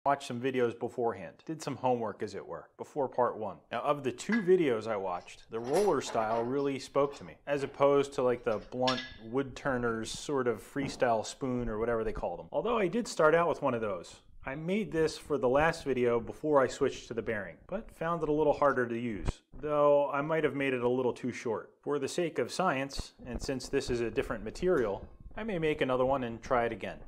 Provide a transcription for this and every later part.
Watched some videos beforehand. Did some homework, as it were, before part one. Now, of the two videos I watched, the roller style really spoke to me, as opposed to like the blunt wood turners sort of freestyle spoon or whatever they call them. Although I did start out with one of those. I made this for the last video before I switched to the bearing, but found it a little harder to use, though I might have made it a little too short. For the sake of science, and since this is a different material, I may make another one and try it again.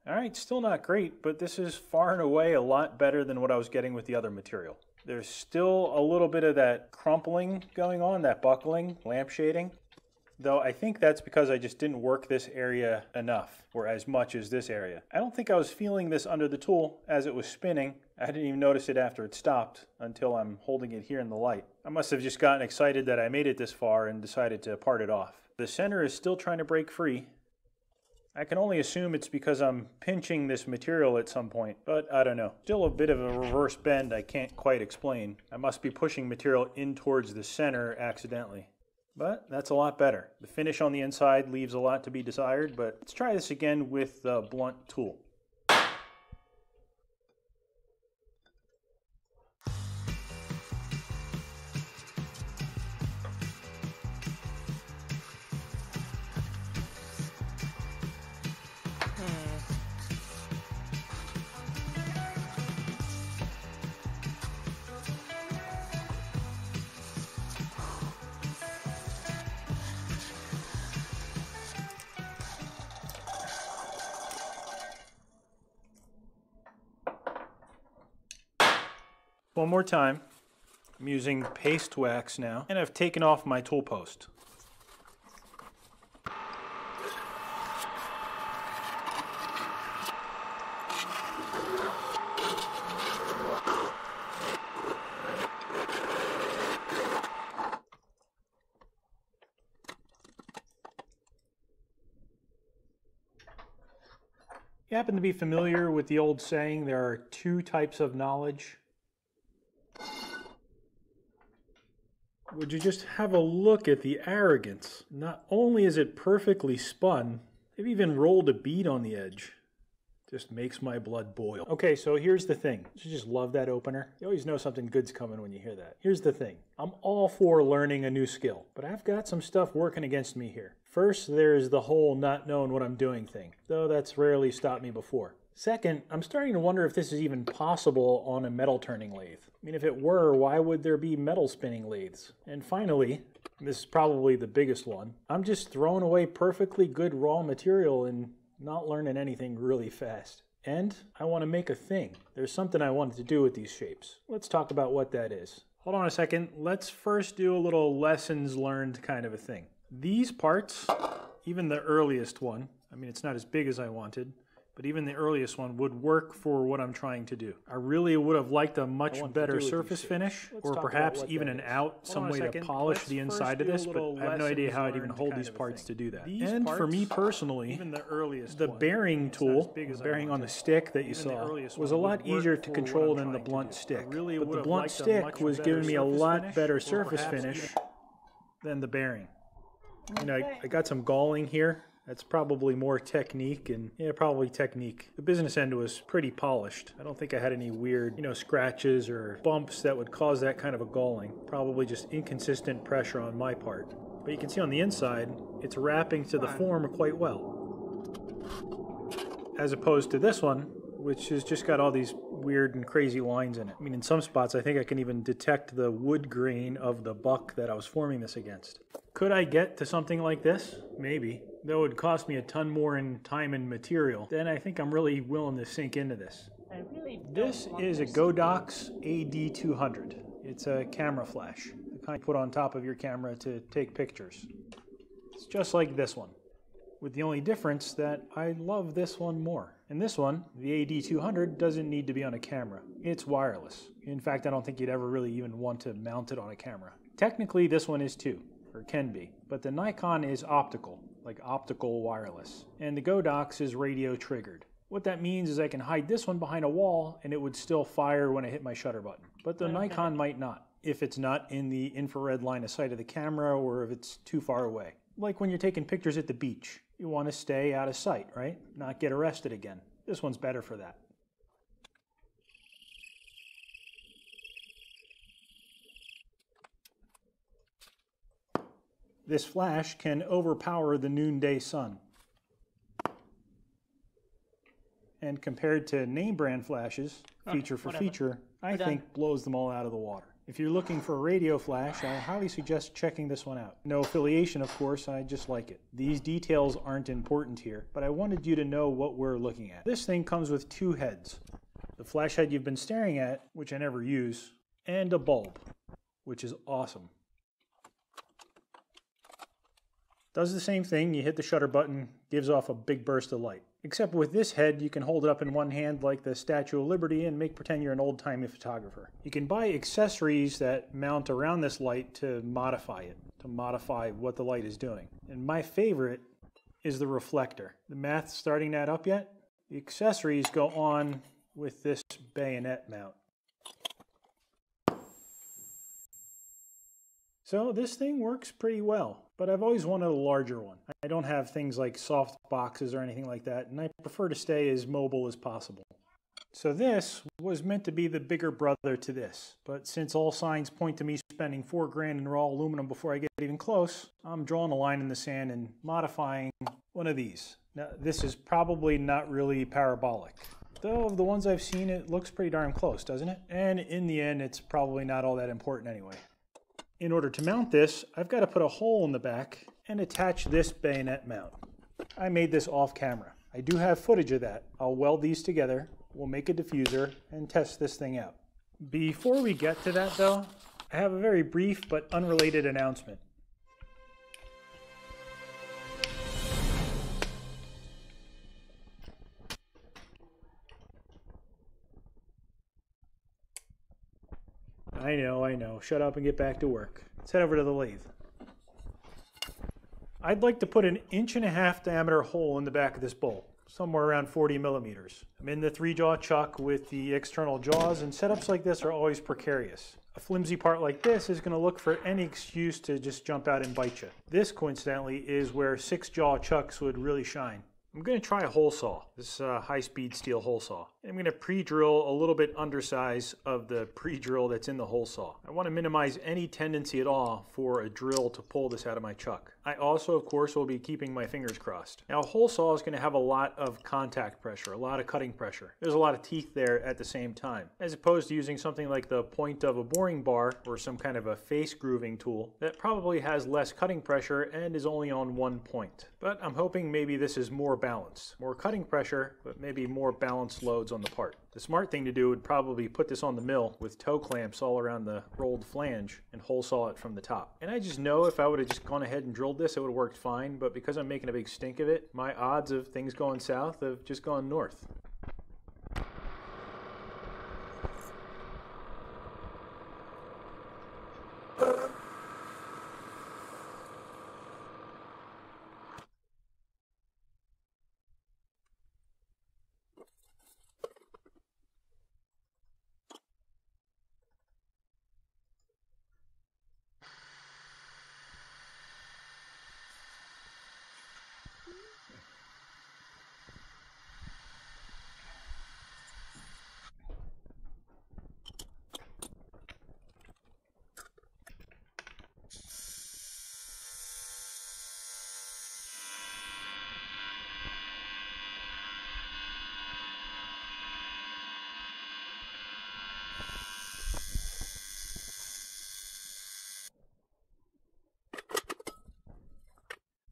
Alright, still not great, but this is far and away a lot better than what I was getting with the other material. There's still a little bit of that crumpling going on, that buckling, lamp shading, though I think that's because I just didn't work this area enough, or as much as this area. I don't think I was feeling this under the tool as it was spinning. I didn't even notice it after it stopped until I'm holding it here in the light. I must have just gotten excited that I made it this far and decided to part it off. The center is still trying to break free. I can only assume it's because I'm pinching this material at some point, but I don't know. Still a bit of a reverse bend I can't quite explain. I must be pushing material in towards the center accidentally. But that's a lot better. The finish on the inside leaves a lot to be desired, but let's try this again with the blunt tool. One more time. I'm using paste wax now, and I've taken off my tool post. You happen to be familiar with the old saying, there are two types of knowledge? Would you just have a look at the arrogance? Not only is it perfectly spun, they've even rolled a bead on the edge. Just makes my blood boil. Okay, so here's the thing. You just love that opener. You always know something good's coming when you hear that. Here's the thing. I'm all for learning a new skill, but I've got some stuff working against me here. First, there's the whole not knowing what I'm doing thing, though that's rarely stopped me before. Second, I'm starting to wonder if this is even possible on a metal turning lathe. I mean, if it were, why would there be metal spinning lathes? And finally, this is probably the biggest one, I'm just throwing away perfectly good raw material and not learning anything really fast. And I want to make a thing. There's something I wanted to do with these shapes. Let's talk about what that is. Hold on a second. Let's first do a little lessons learned kind of a thing. These parts, even the earliest one, I mean, it's not as big as I wanted, but even the earliest one would work for what I'm trying to do. I really would have liked a much better surface finish, or perhaps even an out, some way to polish the inside of this, but I have no idea how I'd even hold these parts to do that. And for me personally, the bearing tool, the bearing on the stick that you saw, was a lot easier to control than the blunt stick. But the blunt stick was giving me a lot better surface finish than the bearing. You know, I got some galling here. That's probably more technique, and yeah, probably technique. The business end was pretty polished. I don't think I had any weird, scratches or bumps that would cause that kind of a galling. Probably just inconsistent pressure on my part. But you can see on the inside, it's wrapping to the form quite well. As opposed to this one, which has just got all these weird and crazy lines in it. I mean, in some spots, I think I can even detect the wood grain of the buck that I was forming this against. Could I get to something like this? Maybe. Though it would cost me a ton more in time and material, then I think I'm really willing to sink into this. This is a Godox AD200. It's a camera flash, the kind you put on top of your camera to take pictures. It's just like this one, with the only difference that I love this one more. And this one, the AD200, doesn't need to be on a camera. It's wireless. In fact, I don't think you'd ever really even want to mount it on a camera. Technically, this one is too, or can be, but the Nikon is optical, like optical wireless, and the Godox is radio triggered. What that means is I can hide this one behind a wall and it would still fire when I hit my shutter button, but the Nikon might not. if it's not in the infrared line of sight of the camera or if it's too far away. Like when you're taking pictures at the beach, you want to stay out of sight, right? Not get arrested again. This one's better for that. This flash can overpower the noonday sun. And compared to name brand flashes, feature for feature, I think blows them all out of the water. If you're looking for a radio flash, I highly suggest checking this one out. No affiliation, of course, I just like it. These details aren't important here, but I wanted you to know what we're looking at. This thing comes with two heads. The flash head you've been staring at, which I never use, and a bulb, which is awesome. Does the same thing, you hit the shutter button, gives off a big burst of light. Except with this head, you can hold it up in one hand like the Statue of Liberty and make pretend you're an old-timey photographer. You can buy accessories that mount around this light to modify it, to modify what the light is doing. And my favorite is the reflector. The math starting that up yet? The accessories go on with this bayonet mount. So this thing works pretty well, but I've always wanted a larger one. I don't have things like soft boxes or anything like that, and I prefer to stay as mobile as possible. So this was meant to be the bigger brother to this, but since all signs point to me spending $4 grand in raw aluminum before I get even close, I'm drawing a line in the sand and modifying one of these. Now, this is probably not really parabolic. Though of the ones I've seen, it looks pretty darn close, doesn't it? And in the end, it's probably not all that important anyway. In order to mount this, I've got to put a hole in the back and attach this bayonet mount. I made this off camera. I do have footage of that. I'll weld these together, we'll make a diffuser, and test this thing out. Before we get to that though, I have a very brief but unrelated announcement. I know. Shut up and get back to work. Let's head over to the lathe. I'd like to put an 1.5" diameter hole in the back of this bowl, somewhere around 40 millimeters. I'm in the 3-jaw chuck with the external jaws, and setups like this are always precarious. A flimsy part like this is going to look for any excuse to just jump out and bite you. This, coincidentally, is where 6-jaw chucks would really shine. I'm going to try a hole saw, this high-speed steel hole saw. And I'm going to pre-drill a little bit undersize of the pre-drill that's in the hole saw. I want to minimize any tendency at all for a drill to pull this out of my chuck. I also, of course, will be keeping my fingers crossed. Now, a hole saw is going to have a lot of contact pressure, a lot of cutting pressure. There's a lot of teeth there at the same time, as opposed to using something like the point of a boring bar or some kind of a face grooving tool that probably has less cutting pressure and is only on one point. But I'm hoping maybe this is more balanced. More cutting pressure, but maybe more balanced loads on the part. The smart thing to do would probably put this on the mill with toe clamps all around the rolled flange and hole saw it from the top. And I just know if I would have just gone ahead and drilled this, it would have worked fine, but because I'm making a big stink of it, my odds of things going south have just gone north.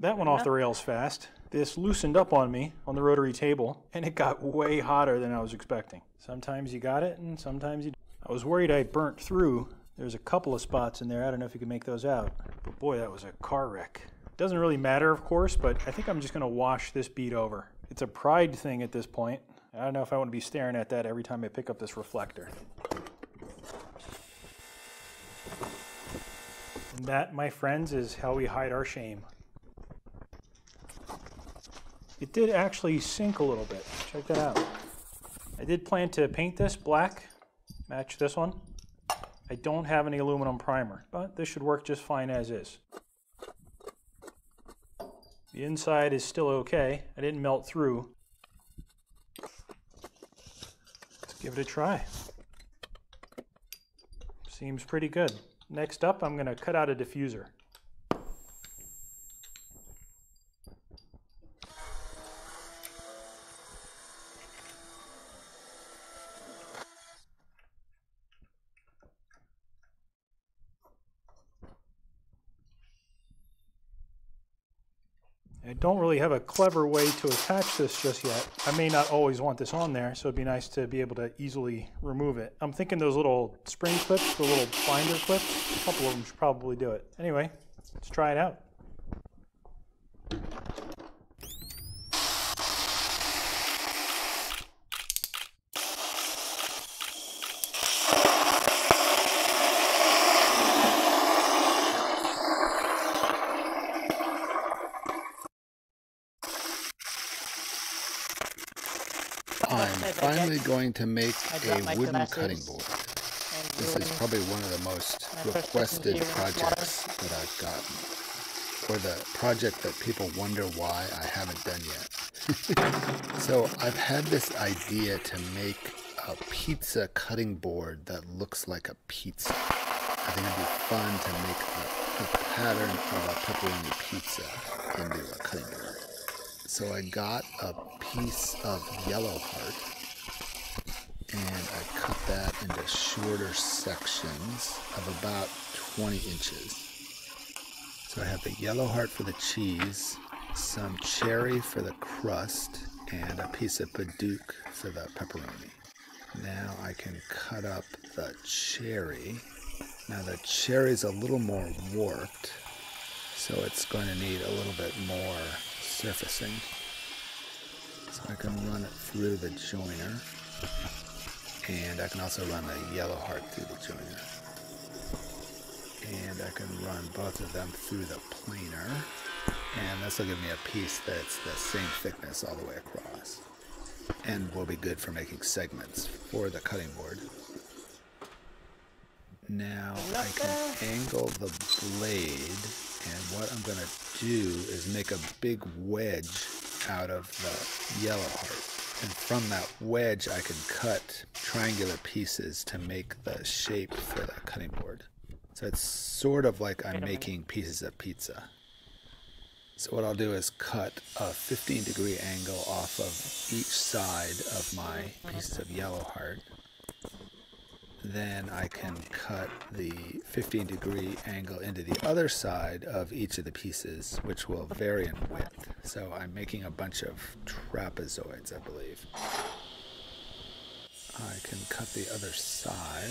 That went off the rails fast. This loosened up on me on the rotary table, and it got way hotter than I was expecting. Sometimes you got it, and sometimes you don't. I was worried I burnt through. There's a couple of spots in there. I don't know if you can make those out. But boy, that was a car wreck. Doesn't really matter, of course, but I think I'm just going to wash this bead over. It's a pride thing at this point. I don't know if I want to be staring at that every time I pick up this reflector. And that, my friends, is how we hide our shame. It did actually sink a little bit. Check that out. I did plan to paint this black, match this one. I don't have any aluminum primer, but this should work just fine as is. The inside is still okay. I didn't melt through. Let's give it a try. Seems pretty good. Next up, I'm going to cut out a diffuser. I don't really have a clever way to attach this just yet. I may not always want this on there, so it'd be nice to be able to easily remove it. I'm thinking those little spring clips, the little binder clips, a couple of them should probably do it. Anyway, let's try it out. I'm finally going to make a wooden cutting board. This is probably one of the most requested projects that I've gotten, or the project that people wonder why I haven't done yet. So I've had this idea to make a pizza cutting board that looks like a pizza. I think it'd be fun to make the pattern of a pepperoni pizza into a cutting board. So I got a piece of yellow heart and I cut that into shorter sections of about 20 inches. So I have the yellow heart for the cheese, some cherry for the crust, and a piece of Bouduc for the pepperoni. Now I can cut up the cherry. Now the cherry's a little more warped, so it's going to need a little bit more surfacing. So I can run it through the joiner, and I can also run the yellow heart through the joiner, and I can run both of them through the planer, and this will give me a piece that's the same thickness all the way across and will be good for making segments for the cutting board. Now I can angle the blade, and what I'm going to do is make a big wedge out of the yellow heart. And from that wedge I can cut triangular pieces to make the shape for the cutting board. So it's sort of like I'm making pieces of pizza. So what I'll do is cut a 15-degree angle off of each side of my pieces of yellow heart. Then I can cut the 15-degree angle into the other side of each of the pieces, which will vary in width. So I'm making a bunch of trapezoids, I believe. I can cut the other side.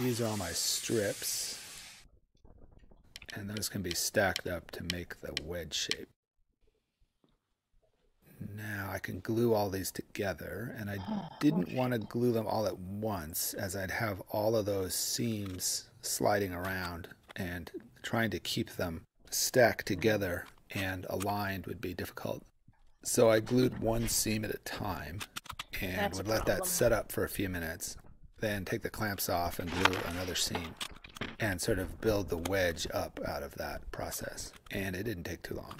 These are all my strips, and those can be stacked up to make the wedge shape. Now I can glue all these together, and I didn't want to glue them all at once, as I'd have all of those seams sliding around, and trying to keep them stacked together and aligned would be difficult. So I glued one seam at a time and would let that set up for a few minutes, then take the clamps off and glue another seam and sort of build the wedge up out of that process. And it didn't take too long.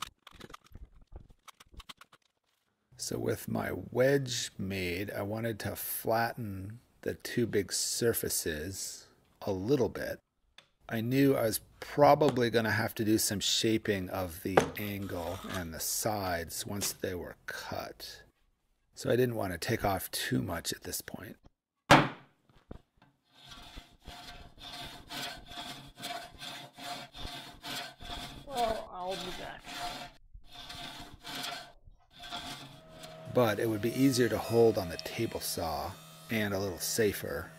So with my wedge made, I wanted to flatten the two big surfaces a little bit. I knew I was probably going to have to do some shaping of the angle and the sides once they were cut. So I didn't want to take off too much at this point. Well, I'll be back. But it would be easier to hold on the table saw and a little safer